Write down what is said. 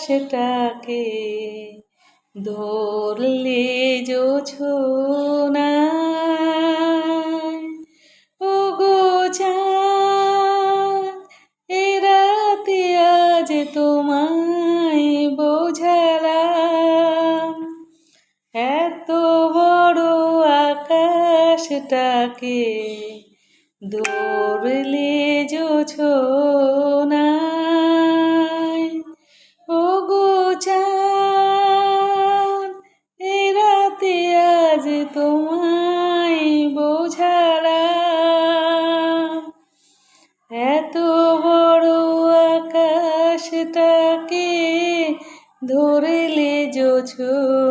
আকাশটাকে ধরলে জোছনায়। ওগো চাঁদ, এ রাতে আজ তোমায় বোঝালাম, এত বড় আকাশটাকে ধরলে জোছনায়। ওগো চাঁদ, এ রাতে আজ তোমায় বোঝালাম, এত বড় আকাশটাকে ধরলে জোছনায়।